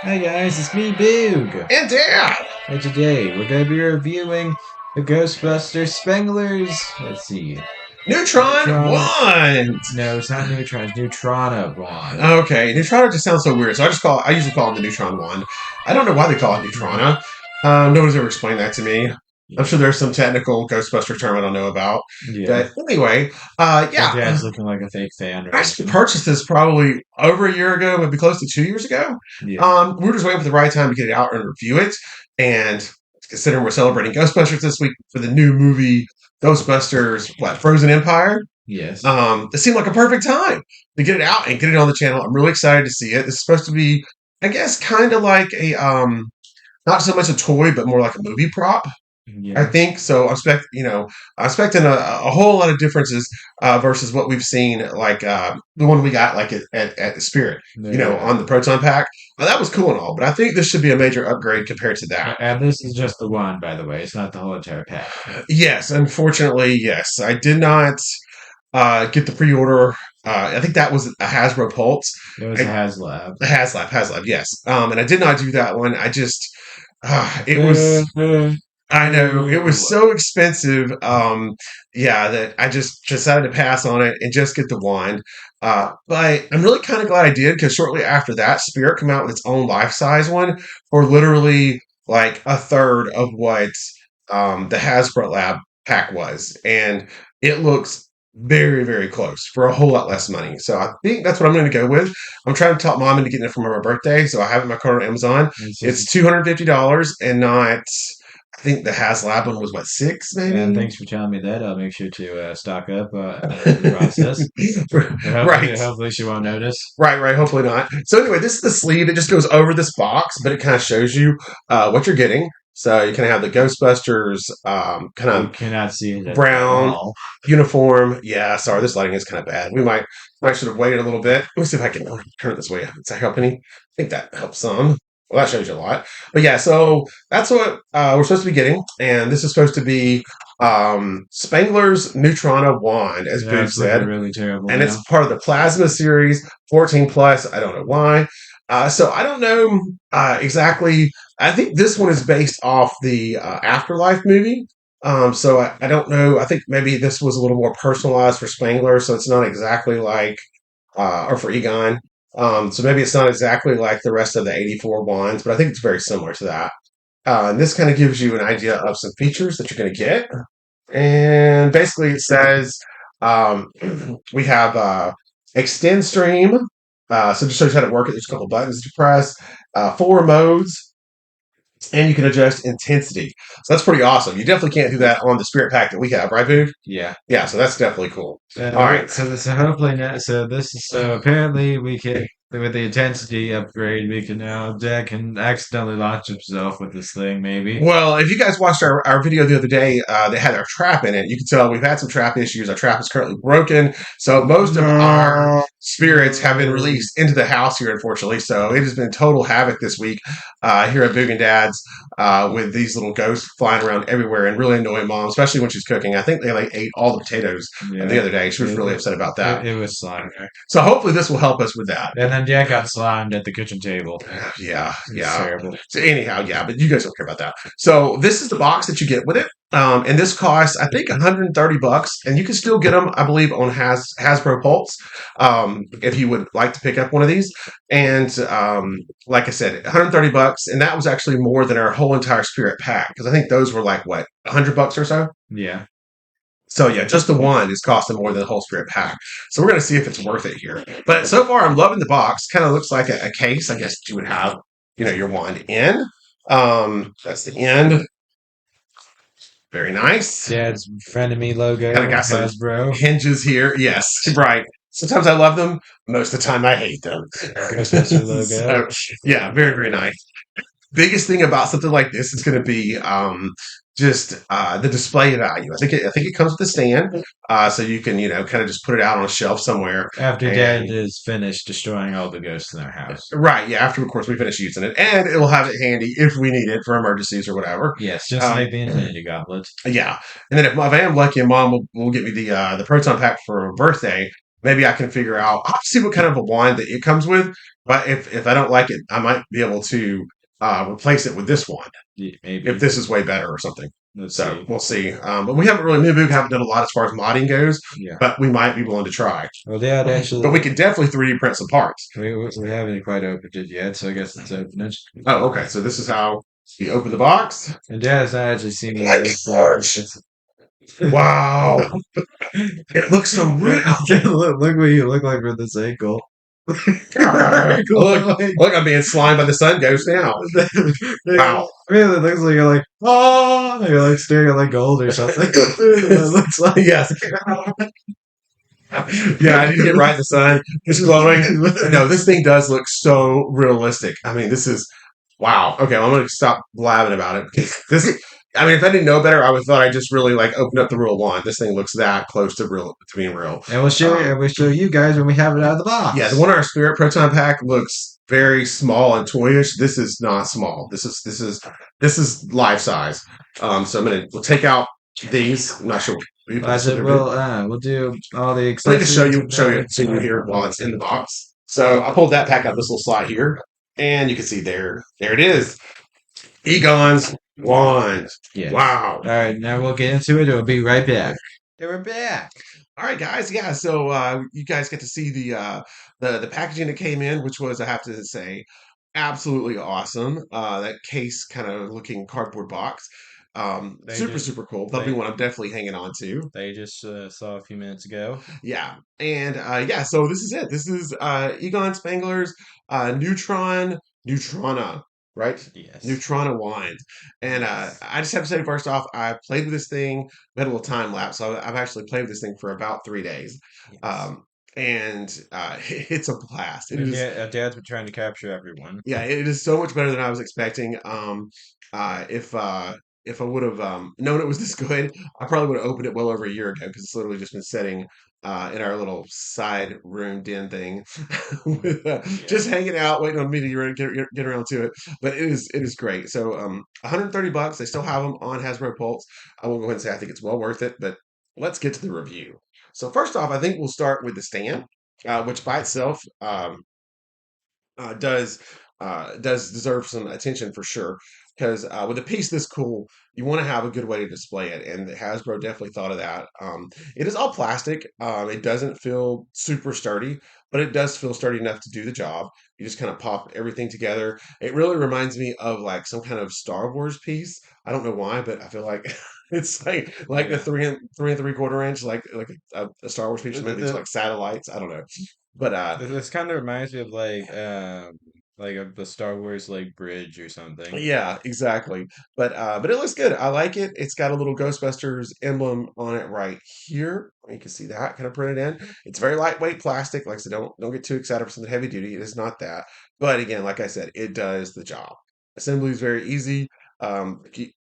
Hi guys, it's me, Boog. And Dad! And today we're going to be reviewing the Ghostbusters Spenglers. Let's see, Neutron Neutrona. wand! No, it's not Neutron. It's Neutrona Wand. Okay, Neutrona just sounds so weird, so I usually call it the Neutron wand. I don't know why they call it Neutrona. Nobody's ever explained that to me. I'm Yeah, sure there's some technical Ghostbuster term I don't know about. yeah. But anyway, My yeah, dad's looking like a fake fan I right actually now. purchased this probably over a year ago, maybe close to 2 years ago. Yeah, We were just waiting for the right time to get it out and review it. And considering we're celebrating Ghostbusters this week for the new movie Ghostbusters, Frozen Empire? yes. It seemed like a perfect time to get it out and get it on the channel. I'm really excited to see it. This is supposed to be, I guess, kind of like a not so much a toy, but more like a movie prop. I Yeah, think so. I'm expecting a whole lot of differences versus what we've seen, like the one we got like at the Spirit, the, on the Proton Pack. That was cool and all, but I think this should be a major upgrade compared to that. and this is just the one, by the way. It's not the whole entire pack. Yes, unfortunately, yes, I did not get the pre-order. I think that was a Hasbro Pulse. It was a I, HasLab. HasLab, yes. And I did not do that one. I just, it was. I know it was so expensive. Yeah, that I just decided to pass on it and just get the wand. But I'm really kind of glad I did because shortly after that, Spirit came out with its own life size one for literally like a third of what the Hasbro Lab pack was, and it looks very, very close for a whole lot less money. So I think that's what I'm going to go with. I'm trying to talk mom into getting it for my birthday, so I have it in my card on Amazon. It's just, It's $250 and not. I think the HasLab one was what, six and maybe? thanks for telling me that. I'll make sure to stock up in the process. And Right. hopefully she won't notice. Right. Hopefully not. So anyway, this is the sleeve that just goes over this box, but it kind of shows you what you're getting. So you kind of have the Ghostbusters kind You of cannot see it at brown all. uniform. Yeah, sorry, this lighting is kind of bad. We might should have waited a little bit. Let me see if I can turn it this way. Does that help any? I think that helps some. Well, that shows you a lot. But yeah, so that's what we're supposed to be getting, and this is supposed to be Spengler's Neutrona wand, as Boog That's looking said, really terrible and it's now. part of the Plasma series, 14 plus. I don't know why. So I don't know exactly. I think this one is based off the Afterlife movie. So I don't know. I think maybe this was a little more personalized for Spangler, so it's not exactly like, or for Egon. So maybe it's not exactly like the rest of the 84 wands, but I think it's very similar to that. And this kind of gives you an idea of some features that you're going to get. And basically, it says we have extend stream. So just shows you how to work it. There's a couple buttons to press, four modes, and you can adjust intensity. So that's pretty awesome. You definitely can't do that on the Spirit Pack that we have, right, Boog? Yeah. Yeah, so that's definitely cool. All right. So hopefully now, so this is so apparently we can with the intensity upgrade we can now Jack can accidentally launch himself with this thing maybe. Well, if you guys watched our video the other day, they had our trap in it. You can tell we've had some trap issues. Our trap is currently broken. So most of our No. spirits have been released into the house here, unfortunately. So it has been total havoc this week here at Boog and Dad's with these little ghosts flying around everywhere and really annoying mom, especially when she's cooking. I think they like ate all the potatoes the Yeah. other day. She was really upset about that. It was slimy. So hopefully this will help us with that. And then Jack got slimed at the kitchen table. Yeah, It's yeah. terrible. So anyhow, yeah, but you guys don't care about that. So this is the box that you get with it. And this costs, I think, 130 bucks, and you can still get them, I believe, on Hasbro Pulse, if you would like to pick up one of these. And like I said, 130 bucks, and that was actually more than our whole entire Spirit pack because I think those were like what, 100 bucks or so. Yeah. So yeah, just the one is costing more than the whole Spirit pack. So we're gonna see if it's worth it here. But so far, I'm loving the box. Kind of looks like a case, I guess that you would have, your wand in. That's the end. Very nice. Dad's frenemy logo, Kind of got some Hasbro. hinges here. Yes, right. Sometimes I love them. Most of the time, I hate them. Ghostbuster logo. So yeah, very very nice. Biggest thing about something like this is going to be just the display value. I think it comes with a stand, so you can kind of just put it out on a shelf somewhere. After Dad And is finished destroying all the ghosts in our house. right, yeah. After of course we finish using it, and it will have it handy if we need it for emergencies or whatever. Yes, just Um, like the Infinity Gauntlet. yeah, and then if I am lucky, and Mom will get me the Proton Pack for a birthday. maybe I can figure out. I'll see what kind of a wand that it comes with. But if I don't like it, I might be able to replace it with this wand Yeah, if maybe. this is way better or something. Let's So see. we'll see. But we haven't really, me and Boog haven't done a lot as far as modding goes, Yeah. but we might be willing to try. Well, Dad, But we actually, could definitely 3D print some parts. we haven't quite opened it yet, so I guess it's open it. Oh, okay. So this is how you open the box. And Dad has not actually seen me Like this, so large. it's. Wow. It looks so real. Look what you look like with this ankle. look, look, I'm being slimed by the sun ghost now. Wow. Really looks like you're like, oh, you're like staring at like gold or something. It looks like. Yes. Yeah, I need to get right in the sun. It's glowing. No, this thing does look so realistic. I mean, this is wow. Okay, well, I'm going to stop blabbing about it because this. I mean, if I didn't know better, I would thought I just really like opened up the real wand. This thing looks that close to real to being real. And we'll show you, and we'll show you guys when we have it out of the Yeah, box. the one in our Spirit Proton Pack looks very small and toyish. This is not small. This is life size. So we'll take out these. I'm not sure. I said, we'll do all the Let me just accessories. show you here while it's in the box. So I pulled that pack out this little slot here, and you can see there it is. Egon's wand. Yes. Wow. All right, now we'll get into it. We'll be right back. Yeah, we're back. All right, guys. Yeah, so you guys get to see the packaging that came in, which was, I have to say, absolutely awesome. That case kind of looking cardboard box. They Super, just super cool. That'll be one I'm definitely hanging on to. they just saw a few minutes ago. Yeah. And yeah, so this is it. This is Egon Spengler's Neutrona, right? Yes. Neutrona wine. And Yes. I just have to say, first off, I played with this thing. We had a little time lapse. So I've actually played with this thing for about 3 days. Yes. And it's a blast. It And is, Dad's been trying to capture everyone. yeah, it is so much better than I was expecting. If I would have known it was this good, I probably would have opened it well over a year ago because it's literally just been sitting in our little side room den thing, with, just Yeah. hanging out, waiting on me to get around to it. But it is great. So $130. They still have them on Hasbro Pulse. I will go ahead and say I think it's well worth it. But let's get to the review. So first off, I think we'll start with the stand, which by itself uh, does does deserve some attention for sure. Because with a piece this cool, you want to have a good way to display it, and Hasbro definitely thought of that. It is all plastic. It doesn't feel super sturdy, but it does feel sturdy enough to do the job. You just kind of pop everything together. It really reminds me of like some kind of Star Wars piece. I don't know why, but I feel like it's like the Yeah. 3 and 3/4 inch, like a Star Wars piece. Or maybe it's like satellites. I don't know, but This kind of reminds me of like the Star Wars like bridge or something. yeah, exactly. But it looks good. I like it. It's got a little Ghostbusters emblem on it right here. You can see that kind of printed in. It's very lightweight plastic. Like I said, don't get too excited for something heavy duty. It is not that. But again, like I said, it does the job. Assembly is very easy.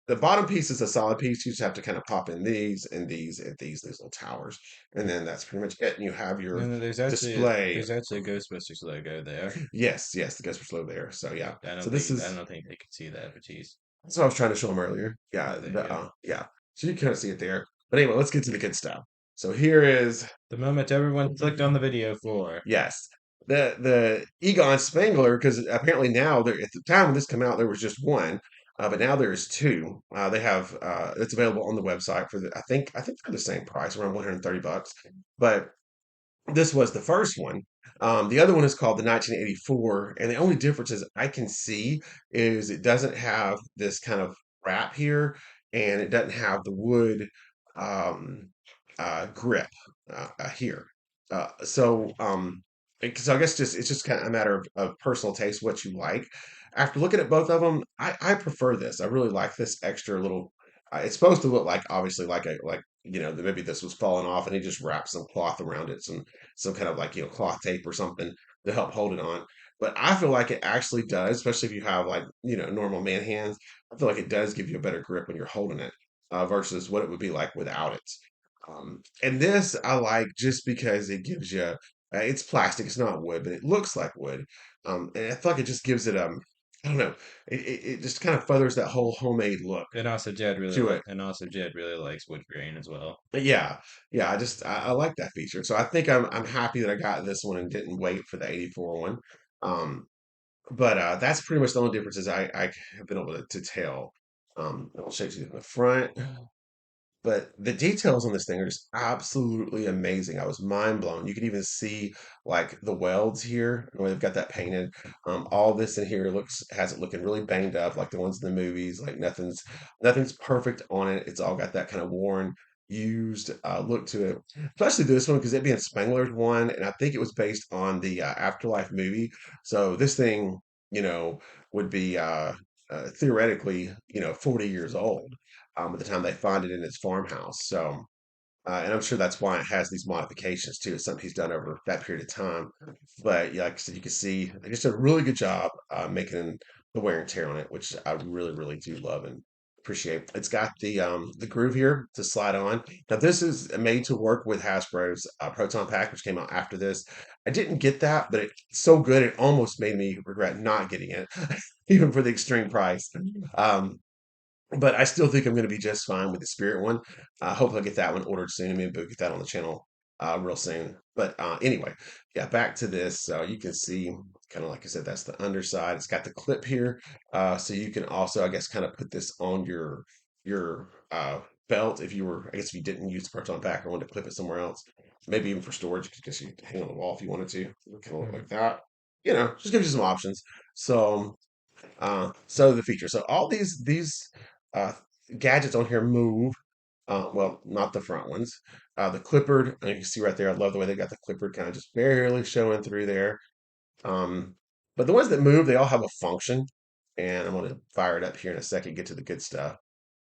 The bottom piece is a solid piece. You just have to kind of pop in these and these and these little towers, and then that's pretty much it. And you have No, your no, display. there's actually a Ghostbusters logo there. Yes, yes, the Ghostbusters logo there. So yeah. So this I is don't think they could see that, but geez. that's what I was trying to show them earlier. Yeah, Oh, there you go. yeah. So you kind of see it there. But anyway, let's get to the good stuff. So here is The moment everyone clicked on the video for. yes, the Egon Spengler because apparently now there at the time when this came out there was just one, but now there's two. They have it's available on the website for the I think they're the same price around $130, but this was the first one. The other one is called the 1984, and the only difference is I can see is it doesn't have this kind of wrap here, and it doesn't have the wood um, grip here. So I guess just it's just kind of a matter of personal taste, what you like. After looking at both of them, I prefer this. I really like this extra little. It's supposed to look like obviously like maybe this was falling off and he just wrapped some cloth around it, some kind of like cloth tape or something to help hold it on. But I feel like it actually does, especially if you have like normal man hands. I feel like it does give you a better grip when you're holding it versus what it would be like without it. And this I like just because it gives you. It's plastic, it's not wood, but it looks like wood. And I feel like it just gives it I don't know. It just kind of feathers that whole homemade look to it. And also Jed really likes wood grain as well. But yeah, yeah. I like that feature. So I think I'm happy that I got this one and didn't wait for the 84 one. Um, but that's pretty much the only differences I have been able to tell. I'll show you the front. But the details on this thing are just absolutely amazing. I was mind blown. You can even see like the welds here, where they've got that painted. All this in here looks has it looking really banged up, like the ones in the movies. Like nothing's perfect on it. It's all got that kind of worn, used look to it. Especially this one because it being Spengler's one, and I think it was based on the Afterlife movie. So this thing, you know, would be theoretically, 40 years old at the time they find it in his farmhouse. So, and I'm sure that's why it has these modifications too. It's something he's done over that period of time. But yeah, like I said, you can see they just did a really good job making the wear and tear on it, which I really, really do love and appreciate. It's got the groove here to slide on. Now this is made to work with Hasbro's Proton Pack, which came out after this. I didn't get that, but it's so good it almost made me regret not getting it, even for the extreme price. Um, but I still think I'm going to be just fine with the Spirit one. Hopefully, I'll get that one ordered soon. Maybe we'll get that on the channel real soon. But anyway, yeah, back to this. So you can see, kind of like I said, that's the underside. It's got the clip here, so you can also, I guess, kind of put this on your belt if you were, I guess, if you didn't use the proton pack or wanted to clip it somewhere else. Maybe even for storage, you could just hang on the wall if you wanted to. It can look like that. Just gives you some options. So the feature. So all these uh, gadgets on here move. Well, not the front ones. The clippered, and you can see right there. I love the way they got the clippered kind of just barely showing through there. Um, but the ones that move, they all have a function, and I'm going to fire it up here in a second. Get to the good stuff.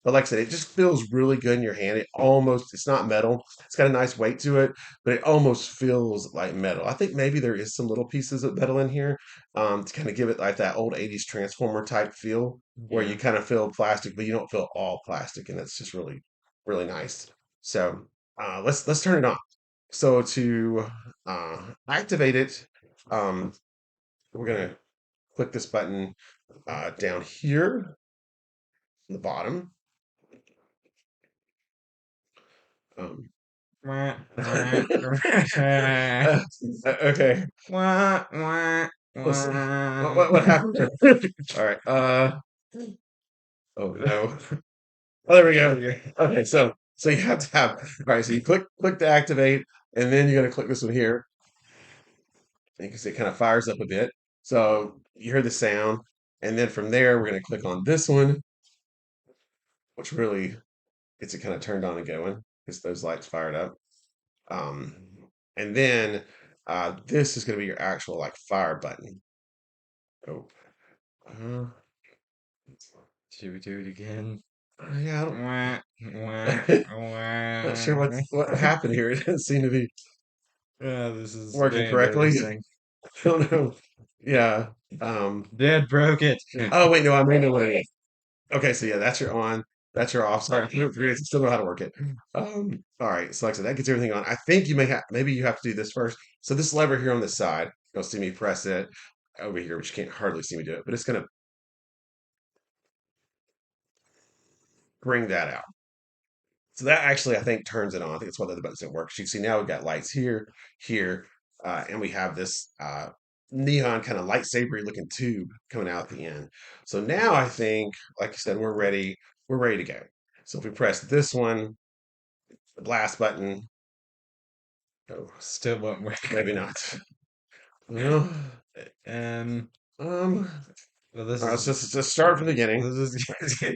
But like I said, it just feels really good in your hand. It's not metal. It's got a nice weight to it, but it almost feels like metal. I think maybe there is some little pieces of metal in here to kind of give it like that old 80s Transformer type feel where you Yeah. kind of feel plastic, but you don't feel all plastic. And that's just really, really nice. So let's turn it on. So to activate it, um, we're going to click this button down here on the bottom. Um, Wah, wah, okay. wah, wah, Let's see. wah. What happened? All right. Oh no. Oh, there we go. Okay. So you have to have. All right. So you click to activate, and then you're gonna click this one here. And you can see it kind of fires up a bit. So you hear the sound, and then from there we're gonna click on this one, which really gets it kind of turned on and going. Gets those lights fired up. Um, and then this is gonna be your actual like fire button. Oh. Uh, Should we do it again? yeah, Wah, wah, not sure wah. what happened here. It doesn't seem to be Oh, this is working very correctly. embarrassing. I don't know. Yeah. Dad broke it. Oh wait, no, I may know what it is. Okay, so yeah, that's your on. That's your off. Sorry, I still know how to work it. All right. So like I said, that gets everything on. I think you may have maybe you have to do this first. So this lever here on the side, you'll see me press it over here, which you can't hardly see me do it, but it's gonna bring that out. So that actually, I think, turns it on. I think it's one of the buttons that works. You can see now we've got lights here, here, and we have this neon kind of lightsabery looking tube coming out at the end. So now I think, like I said, we're ready. We're ready to go. So if we press this one, the blast button. Oh, Still won't work. maybe not. Well, Um, um, well, this all right, let's is just start from the beginning. this is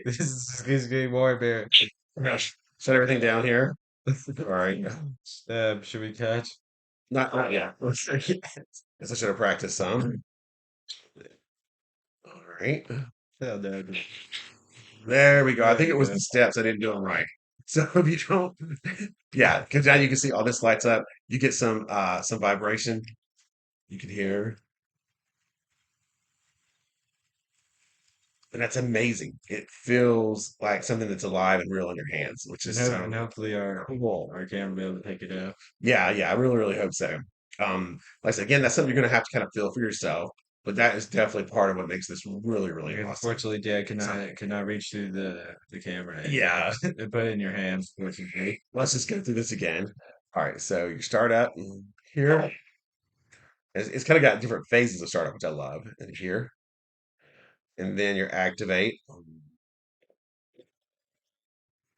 this is gives me more embarrassing. Shut everything down here. All right. Should we catch? Not yet. Guess I should have practiced some. All right. Oh, no. There we go. I There think it we was go. the steps. I didn't do them right. So if you don't, yeah, because now you can see all this lights up. You get some vibration. You can hear, and that's amazing. It feels like something that's alive and real in your hands, which is so And hopefully cool. our camera will be able to pick it up. Yeah, yeah, I really, really hope so. Like I said, again, that's something you're gonna have to kind of feel for yourself. But that is definitely part of what makes this really, really awesome. Unfortunately, Dad So, cannot reach through the camera and yeah, put it in your hands. Unfortunately. let's just go through this again. All right, so you start up here. It's kind of got different phases of startup, which I love. And here, and then you activate,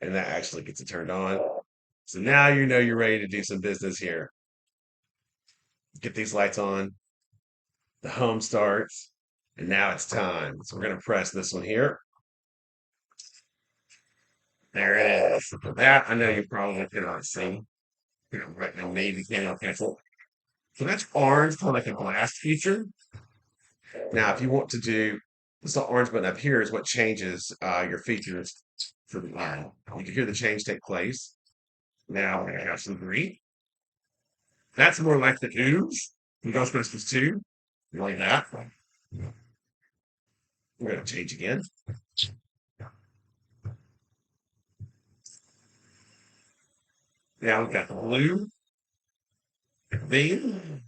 and that actually gets it turned on. So now you know you're ready to do some business here. Get these lights on. The home starts, and now it's time. So we're gonna press this one here. There it is. That I know you probably cannot see. Right now, maybe cannot cancel. So that's orange, kind of like a blast feature. Now, if you want to do this little orange button up here is what changes your features for the line. You can hear the change take place. Now we're gonna have some green. That's more like the ooze from Ghostbusters 2. Like that. We're gonna change again. Now we've got the blue theme.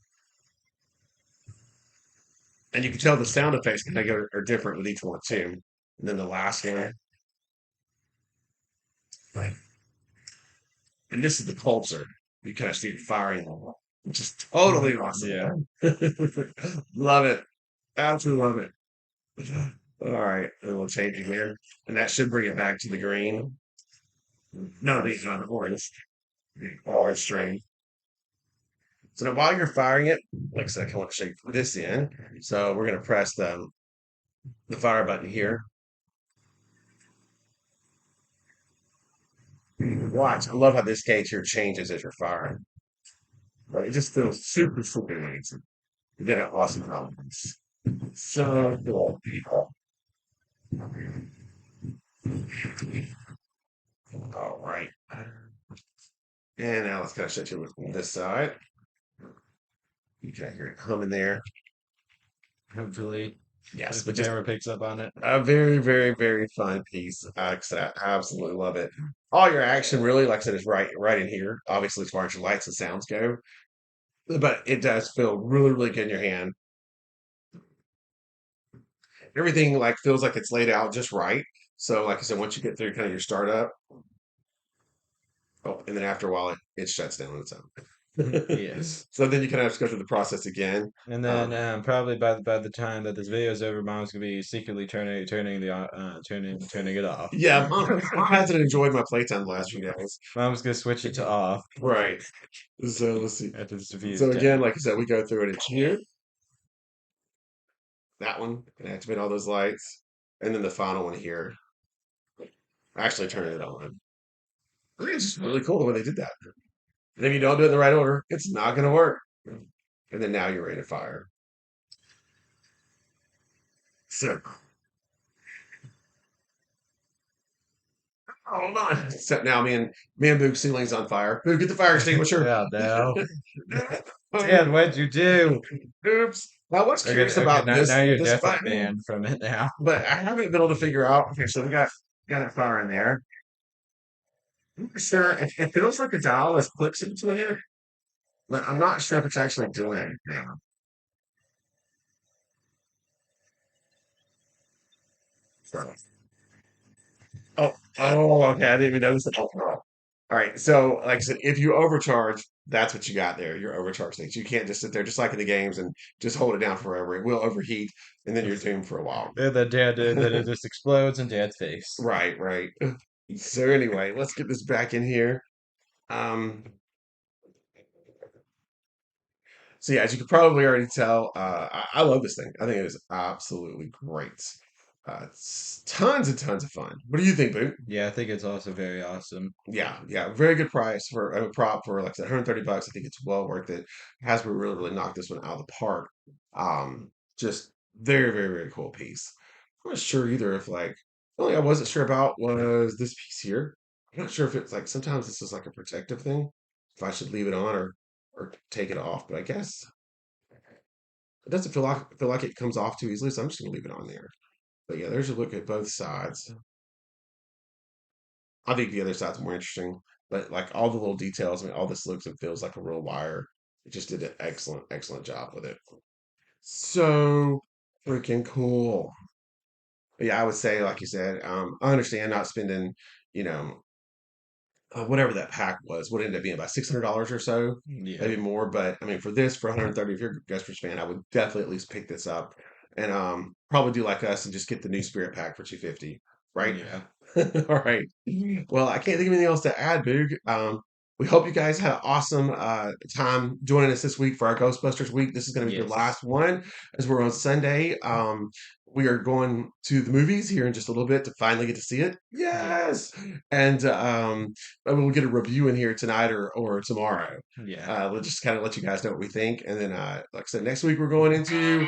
And you can tell the sound effects kind of are different with each one too. And then the last one. Right. And this is the culture. You kind of see it firing, which is totally Yeah. awesome. Love it. Absolutely love it. All right. And we'll change again. And that should bring it back to the green. No, these are not orange. Orange string. So now while you're firing it, like I said, I want to show you this in. So we're going to press the fire button here. Watch. I love how this gauge here changes as you're firing. But it just feels super, super amazing. You get an awesome confidence. So cool. All right. And now let's kind of shut you on this side. You can hear it humming there. Hopefully, Yes, if the but just camera picks up on it. a very, very, very fun piece. Like I said, I absolutely love it. All your action, really, like I said, is right in here. Obviously, as far as your lights and sounds go, but it does feel really, really good in your hand. Everything like feels like it's laid out just right. So, like I said, once you get through kind of your startup, oh, and then after a while, it shuts down on its Yeah. own. So then you kind of have to go through the process again. And then Um, probably by the time that this video is over, Mom's gonna be secretly turning it off. yeah, Mom hasn't enjoyed my playtime the last few days. Mom's gonna switch it to off Right. So let's see. after this video is So again, done. like I said, we go through it. It's here, that one, and activate all those lights, and then the final one here. Actually, turning it on. I think it's just really cool the way they did that. And if you don't do it in the right order, it's not going to work. And then now you're ready to fire. So, hold on. So now me and Boog's ceiling's on fire. Boog, get the fire extinguisher. Yeah, no. Dad, what'd you do? Oops. Now, what's Okay, curious okay, about this now you're this definitely button, banned from it now. but I haven't been able to figure out. Okay, so we got a fire in there. I'm not sure. It feels like a dial has clicks into it, but I'm not sure if it's actually doing anything. So, oh, okay. I didn't even notice it. All right. So, like I said, if you overcharge, that's what you got there. Your overcharge things. You can't just sit there, just like in the games, and just hold it down forever. It will overheat, and then you're doomed for a while. And then it just explodes in Dad's face. Right, right. So anyway, let's get this back in here. Um, so yeah, as you can probably already tell, I love this thing. I think it is absolutely great. It's tons and tons of fun. What do you think, Boo? Yeah, I think it's also very awesome. Yeah, yeah, very good price for a prop for like I said, 130 bucks. I think it's well worth it. Hasbro really, really knocked this one out of the park. Just very, very, very cool piece. I'm not sure either if like the only I wasn't sure about was this piece here. I'm not sure if it's like sometimes this is like a protective thing. If I should leave it on or take it off, but I guess it doesn't feel like it comes off too easily, so I'm just gonna leave it on there. But yeah, there's a look at both sides. I think the other side's more interesting, but like all the little details, I mean, all this looks and feels like a real wire. It just did an excellent, excellent job with it. So freaking cool. But yeah, I would say, like you said, I understand not spending, you know, whatever that pack was, what ended up being about $600 or so, Yeah. maybe more. But I mean, for this, for 130, if you're a Ghostbusters fan, I would definitely at least pick this up and probably do like us and just get the new Spirit pack for 250, right? Yeah. All right. Well, I can't think of anything else to add, Boog. We hope you guys had an awesome time joining us this week for our Ghostbusters week. This is going to be the Yes. last one as we're on Sunday. We are going to the movies here in just a little bit to finally get to see it. Yeah. Yes. And maybe we'll get a review in here tonight or tomorrow. Yeah. We'll just kind of let you guys know what we think. And then, like I said, next week we're going into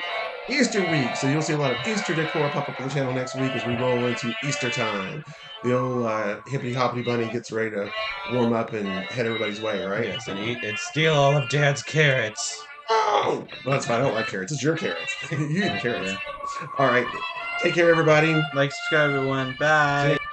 Easter week. So you'll see a lot of Easter decor pop up on the channel next week as we roll into Easter time. The old hippity hoppity bunny gets ready to warm up and head everybody's way, right? Yes, and eat and steal all of Dad's carrots. Oh, well, that's fine. I don't like carrots. It's your carrots. You eat carrots. Yeah. All right. Take care, everybody. Like, subscribe, everyone. Bye.